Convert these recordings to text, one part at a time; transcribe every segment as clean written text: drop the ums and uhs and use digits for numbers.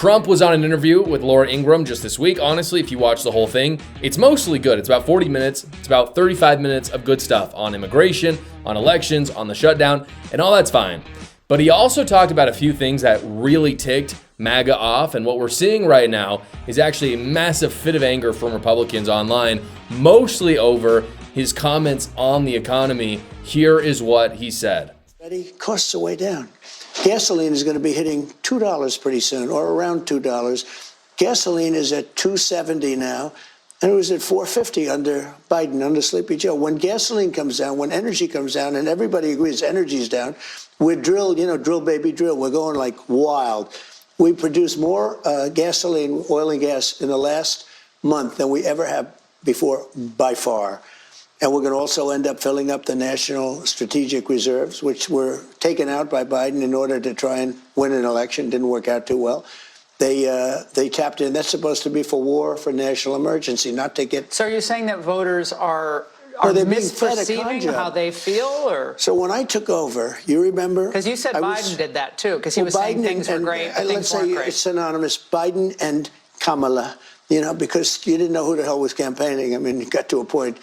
Trump was on an interview with Laura Ingraham just this week. Honestly, if you watch the whole thing, it's mostly good. It's about 40 minutes. It's about 35 minutes of good stuff on immigration, on elections, on the shutdown, and all that's fine. But he also talked about a few things that really ticked MAGA off, and what we're seeing right now is actually a massive fit of anger from Republicans online, mostly over his comments on the economy. Here is what he said. Costs are way down. Gasoline is going to be hitting $2 pretty soon, or around $2. Gasoline is at $2.70 now, and it was at $4.50 under Biden, under Sleepy Joe. When gasoline comes down, when energy comes down, and everybody agrees energy's down, we're drilled, drill baby drill. We're going like wild. We produce more gasoline, oil and gas in the last month than we ever have before by far. And we're going to also end up filling up the national strategic reserves, which were taken out by Biden in order to try and win an election. Didn't work out too well. They tapped in. That's supposed to be for war, for national emergency, not to get. So are you saying that voters are misperceiving how they feel, or? So when I took over, you remember? Because you said Biden did that too, because he was saying things were great, but things weren't great. It's synonymous, Biden and Kamala, because you didn't know who the hell was campaigning. I mean, it got to a point.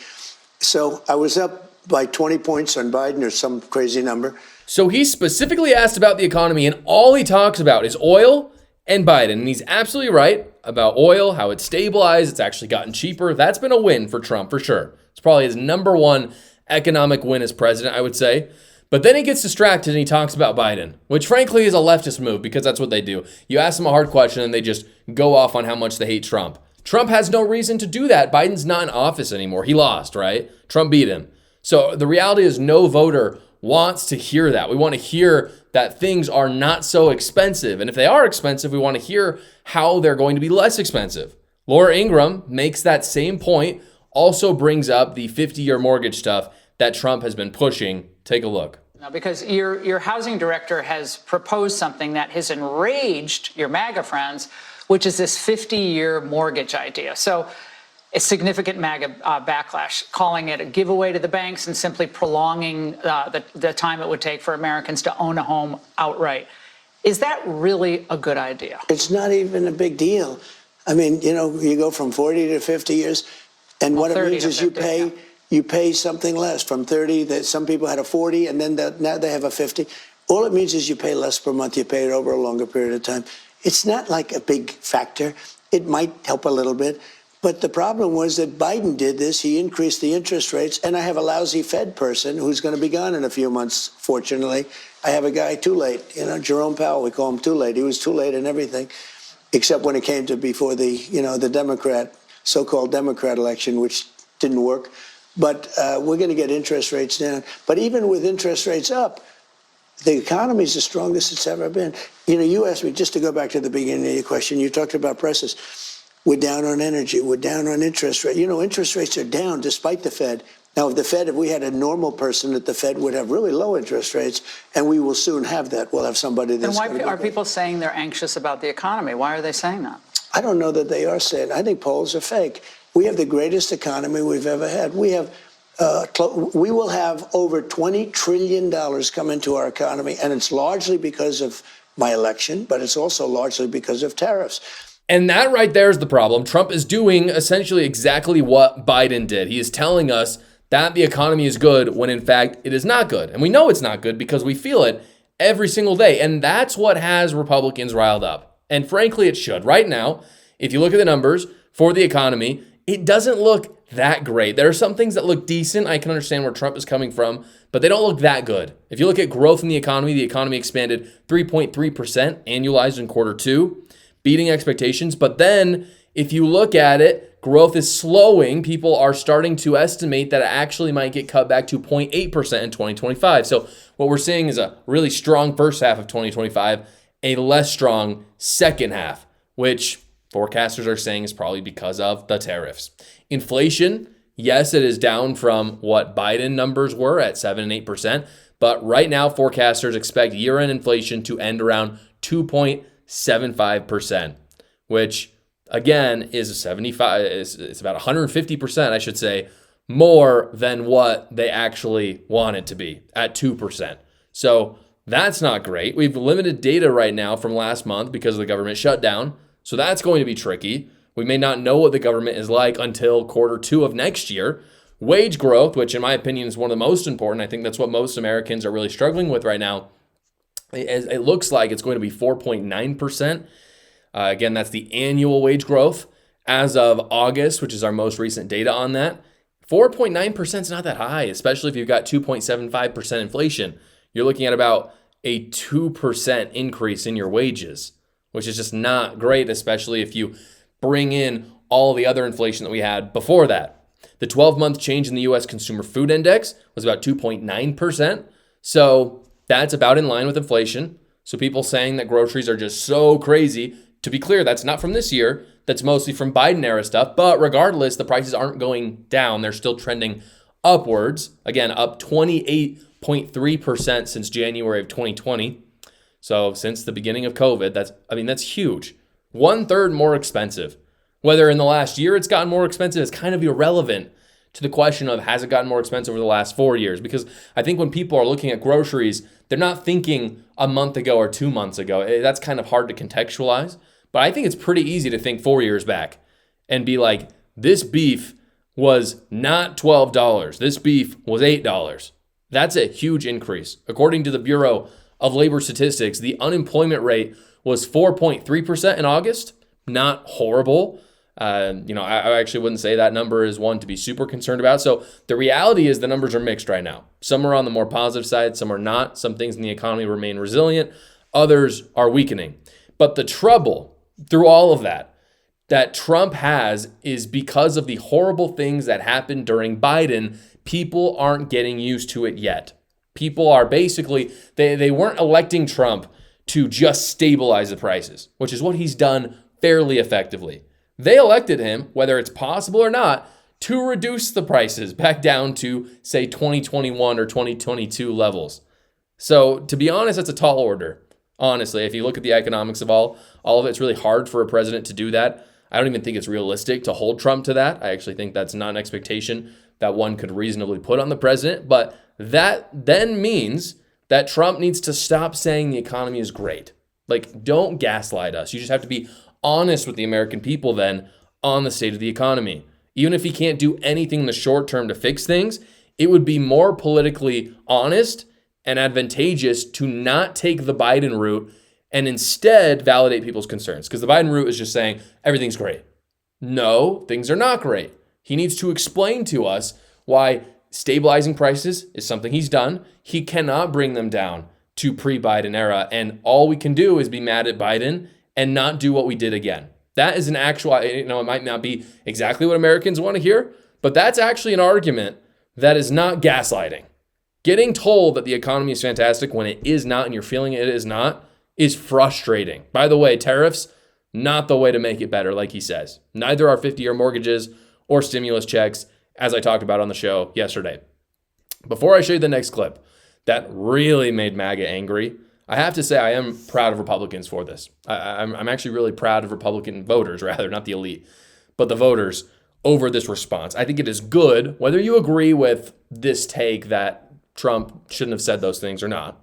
So I was up by 20 points on Biden or some crazy number. So he specifically asked about the economy, and all he talks about is oil and Biden. And he's absolutely right about oil, how it's stabilized. It's actually gotten cheaper. That's been a win for Trump, for sure. It's probably his number one economic win as president, I would say. But then he gets distracted and he talks about Biden, which frankly is a leftist move because that's what they do. You ask them a hard question and they just go off on how much they hate Trump. Trump has no reason to do that. Biden's not in office anymore. He lost, right? Trump beat him. So the reality is no voter wants to hear that. We want to hear that things are not so expensive. And if they are expensive, we want to hear how they're going to be less expensive. Laura Ingraham makes that same point, also brings up the 50-year mortgage stuff that Trump has been pushing. Take a look. Now, because your housing director has proposed something that has enraged your MAGA friends, which is this 50-year mortgage idea. So a significant MAGA backlash, calling it a giveaway to the banks and simply prolonging the time it would take for Americans to own a home outright. Is that really a good idea? It's not even a big deal. I mean, you go from 40 to 50 years, and what it means is 50, you pay something less from 30. That some people had a 40, and then now they have a 50. All it means is you pay less per month. You pay it over a longer period of time. It's not like a big factor. It might help a little bit. But the problem was that Biden did this. He increased the interest rates. And I have a lousy Fed person who's going to be gone in a few months, fortunately. I have a guy too late. Jerome Powell, we call him too late. He was too late in everything, except when it came to before the so-called Democrat election, which didn't work. But we're going to get interest rates down. But even with interest rates up, the economy is the strongest it's ever been. You asked me, just to go back to the beginning of your question, you talked about prices. We're down on energy. We're down on interest rate. Interest rates are down despite the Fed. Now, if we had a normal person at the Fed, would have really low interest rates, and we will soon have that. We'll have somebody that's. And why are people saying they're anxious about the economy? Why are they saying that? I don't know that they are saying. I think polls are fake. We have the greatest economy we've ever had. We will have over $20 trillion come into our economy, and it's largely because of my election, but it's also largely because of tariffs. And that right there is the problem. Trump is doing essentially exactly what Biden did. He is telling us that the economy is good when in fact it is not good. And we know it's not good because we feel it every single day. And that's what has Republicans riled up. And frankly, it should. Right now, if you look at the numbers for the economy, it doesn't look that great. There are some things that look decent. I can understand where Trump is coming from, but they don't look that good. If you look at growth in the economy expanded 3.3% annualized in quarter two, beating expectations. But then if you look at it, growth is slowing. People are starting to estimate that it actually might get cut back to 0.8% in 2025. So what we're seeing is a really strong first half of 2025, a less strong second half, which forecasters are saying is probably because of the tariffs. Inflation, yes, it is down from what Biden numbers were at 7 and 8%, but right now forecasters expect year-end inflation to end around 2.75%, which again is it's about 150%, I should say, more than what they actually want it to be at 2%. So That's not great. We've limited data right now from last month because of the government shutdown. So that's going to be tricky. We may not know what the government is like until Q2 of next year. Wage growth, which in my opinion is one of the most important. I think that's what most Americans are really struggling with right now. It looks like it's going to be 4.9%. Again, that's the annual wage growth as of August, which is our most recent data on that. 4.9% is not that high, especially if you've got 2.75% inflation. You're looking at about a 2% increase in your wages, which is just not great, especially if you bring in all the other inflation that we had before that. The 12-month change in the U.S. Consumer Food Index was about 2.9%. So that's about in line with inflation. So people saying that groceries are just so crazy, to be clear, that's not from this year. That's mostly from Biden era stuff. But regardless, the prices aren't going down. They're still trending upwards. Again, up 28.3% since January of 2020. So since the beginning of COVID, that's huge. 1/3 more expensive. Whether in the last year it's gotten more expensive is kind of irrelevant to the question of has it gotten more expensive over the last 4 years? Because I think when people are looking at groceries, they're not thinking a month ago or 2 months ago. That's kind of hard to contextualize. But I think it's pretty easy to think 4 years back and be like, this beef was not $12. This beef was $8. That's a huge increase. According to the Bureau of Labor Statistics, the unemployment rate was 4.3% in August. Not horrible. I actually wouldn't say that number is one to be super concerned about. So the reality is the numbers are mixed right now. Some are on the more positive side, some are not. Some things in the economy remain resilient, others are weakening. But the trouble through all of that Trump has is because of the horrible things that happened during Biden, people aren't getting used to it yet. People are basically, they weren't electing Trump to just stabilize the prices, which is what he's done fairly effectively. They elected him, whether it's possible or not, to reduce the prices back down to, say, 2021 or 2022 levels. So to be honest, that's a tall order. Honestly, if you look at the economics of all of it, it's really hard for a president to do that. I don't even think it's realistic to hold Trump to that. I actually think that's not an expectation that one could reasonably put on the president. But that then means that Trump needs to stop saying the economy is great. Like, don't gaslight us. You just have to be honest with the American people then on the state of the economy. Even if he can't do anything in the short term to fix things, it would be more politically honest and advantageous to not take the Biden route and instead validate people's concerns. Because the Biden route is just saying everything's great. No, things are not great. He needs to explain to us why stabilizing prices is something he's done. He cannot bring them down to pre-Biden era. And all we can do is be mad at Biden and not do what we did again. That is an actual, it might not be exactly what Americans want to hear, but that's actually an argument that is not gaslighting. Getting told that the economy is fantastic when it is not and you're feeling it is not is frustrating. By the way, tariffs, not the way to make it better, like he says. Neither are 50-year mortgages or stimulus checks, as I talked about on the show yesterday. Before I show you the next clip that really made MAGA angry, I have to say I am proud of Republicans for this. I'm actually really proud of Republican voters, rather, not the elite, but the voters over this response. I think it is good, whether you agree with this take that Trump shouldn't have said those things or not.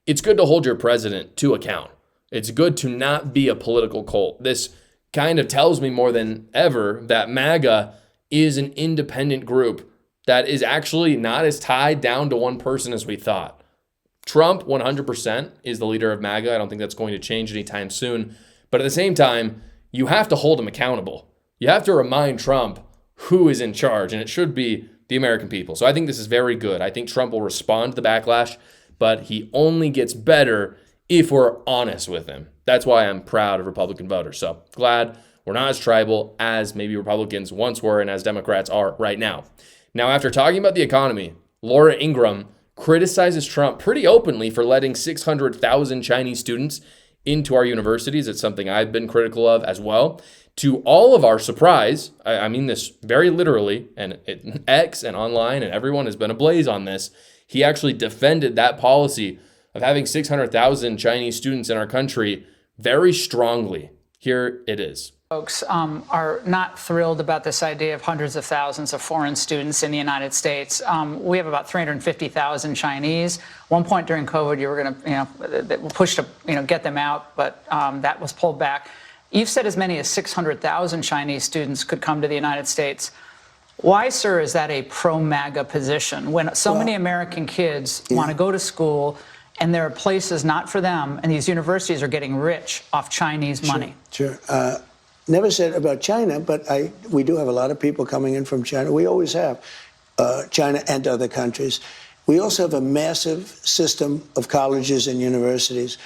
It's good to hold your president to account. It's good to not be a political cult. This kind of tells me more than ever that MAGA is an independent group that is actually not as tied down to one person as we thought. Trump, 100%, is the leader of MAGA. I don't think that's going to change anytime soon. But at the same time, you have to hold him accountable. You have to remind Trump who is in charge, and it should be the American people. So I think this is very good. I think Trump will respond to the backlash, but he only gets better if we're honest with him. That's why I'm proud of Republican voters. So glad we're not as tribal as maybe Republicans once were and as Democrats are right now. Now, after talking about the economy, Laura Ingraham criticizes Trump pretty openly for letting 600,000 Chinese students into our universities. It's something I've been critical of as well. To all of our surprise, I mean this very literally, and X and online and everyone has been ablaze on this, he actually defended that policy of having 600,000 Chinese students in our country very strongly. Here it is. Folks are not thrilled about this idea of hundreds of thousands of foreign students in the United States. We have about 350,000 Chinese. One point during COVID, you were going to, push to, get them out, but that was pulled back. You've said as many as 600,000 Chinese students could come to the United States. Why, sir, is that a pro-MAGA position when so many American kids want to go to school and there are places not for them, and these universities are getting rich off Chinese money? Sure. Never said about China, but we do have a lot of people coming in from China. We always have, China and other countries. We also have a massive system of colleges and universities.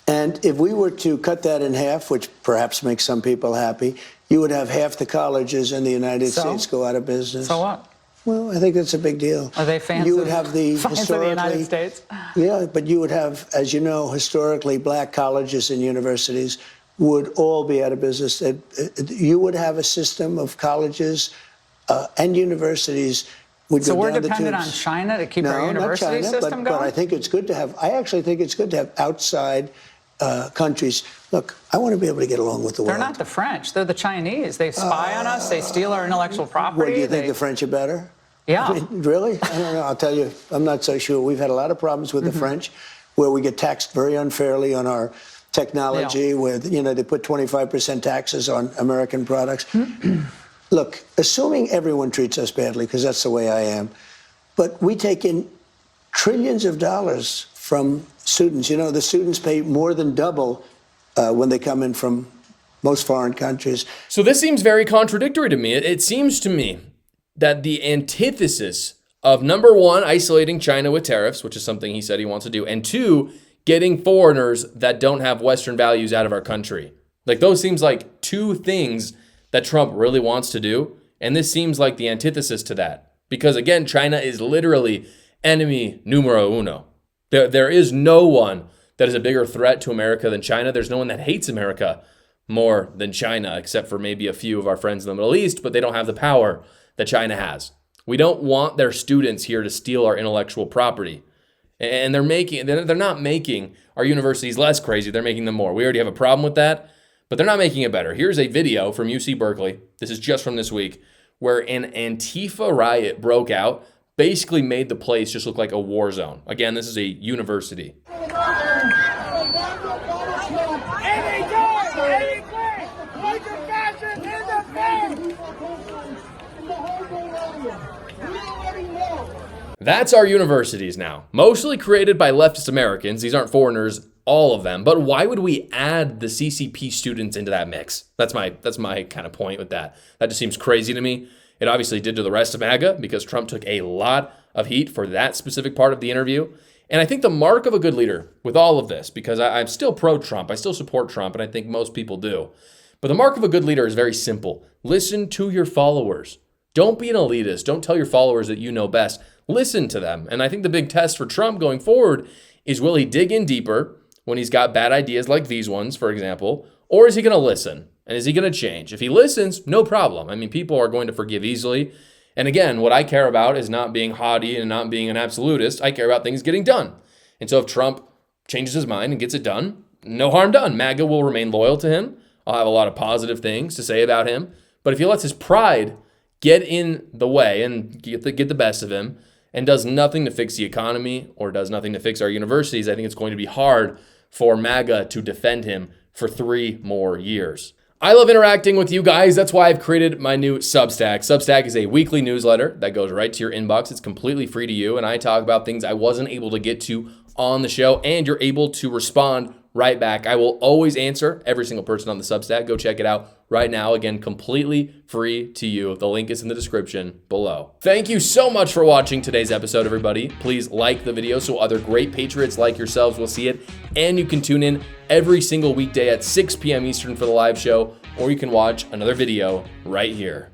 And if we were to cut that in half, which perhaps makes some people happy, you would have half the colleges in the United States go out of business. So what? Well, I think that's a big deal. Are they fans You would have the of the historically, United States? Yeah, but you would have, as you know, historically black colleges and universities would all be out of business. You would have a system of colleges and universities would go down the tubes. So we're dependent on China to keep our university system going? But I think it's good to have, I actually think it's good to have outside countries. Look, I want to be able to get along with the world. They're not the French. They're the Chinese. They spy on us. They steal our intellectual property. What, do you think the French are better? Yeah. I mean, really? I don't know. I'll tell you, I'm not so sure. We've had a lot of problems with the French where we get taxed very unfairly on our technology, where, they put 25% taxes on American products. Look, assuming everyone treats us badly, because that's the way I am, but we take in trillions of dollars from students. The students pay more than double when they come in from most foreign countries. So this seems very contradictory to me. It seems to me that the antithesis of, number one, isolating China with tariffs, which is something he said he wants to do, and two, getting foreigners that don't have Western values out of our country. Like, those seems like two things that Trump really wants to do. And this seems like the antithesis to that. Because again, China is literally enemy numero uno. There is no one that is a bigger threat to America than China. There's no one that hates America more than China, except for maybe a few of our friends in the Middle East, but they don't have the power that China has. We don't want their students here to steal our intellectual property. And they're not making our universities less crazy. They're making them more. We already have a problem with that, but they're not making it better. Here's a video from UC Berkeley. This is just from this week, where an Antifa riot broke out, basically made the place just look like a war zone. Again, this is a university. That's our universities now, mostly created by leftist Americans. These aren't foreigners, all of them. But why would we add the CCP students into that mix? That's my kind of point with that. That just seems crazy to me. It obviously did to the rest of MAGA because Trump took a lot of heat for that specific part of the interview. And I think the mark of a good leader with all of this, because I'm still pro-Trump, I still support Trump, and I think most people do. But the mark of a good leader is very simple. Listen to your followers. Don't be an elitist. Don't tell your followers that you know best. Listen to them. And I think the big test for Trump going forward is, will he dig in deeper when he's got bad ideas like these ones, for example, or is he going to listen? And is he going to change? If he listens, no problem. I mean, people are going to forgive easily. And again, what I care about is not being haughty and not being an absolutist. I care about things getting done. And so if Trump changes his mind and gets it done, no harm done. MAGA will remain loyal to him. I'll have a lot of positive things to say about him. But if he lets his pride get in the way and get the best of him and does nothing to fix the economy or does nothing to fix our universities, I think it's going to be hard for MAGA to defend him for 3 more years. I love interacting with you guys. That's why I've created my new Substack. Substack is a weekly newsletter that goes right to your inbox. It's completely free to you, and I talk about things I wasn't able to get to on the show, and you're able to respond right back. I will always answer every single person on the Substack. Go check it out right now. Again, completely free to you. The link is in the description below. Thank you so much for watching today's episode, everybody. Please like the video so other great patriots like yourselves will see it. And you can tune in every single weekday at 6 p.m. Eastern for the live show, or you can watch another video right here.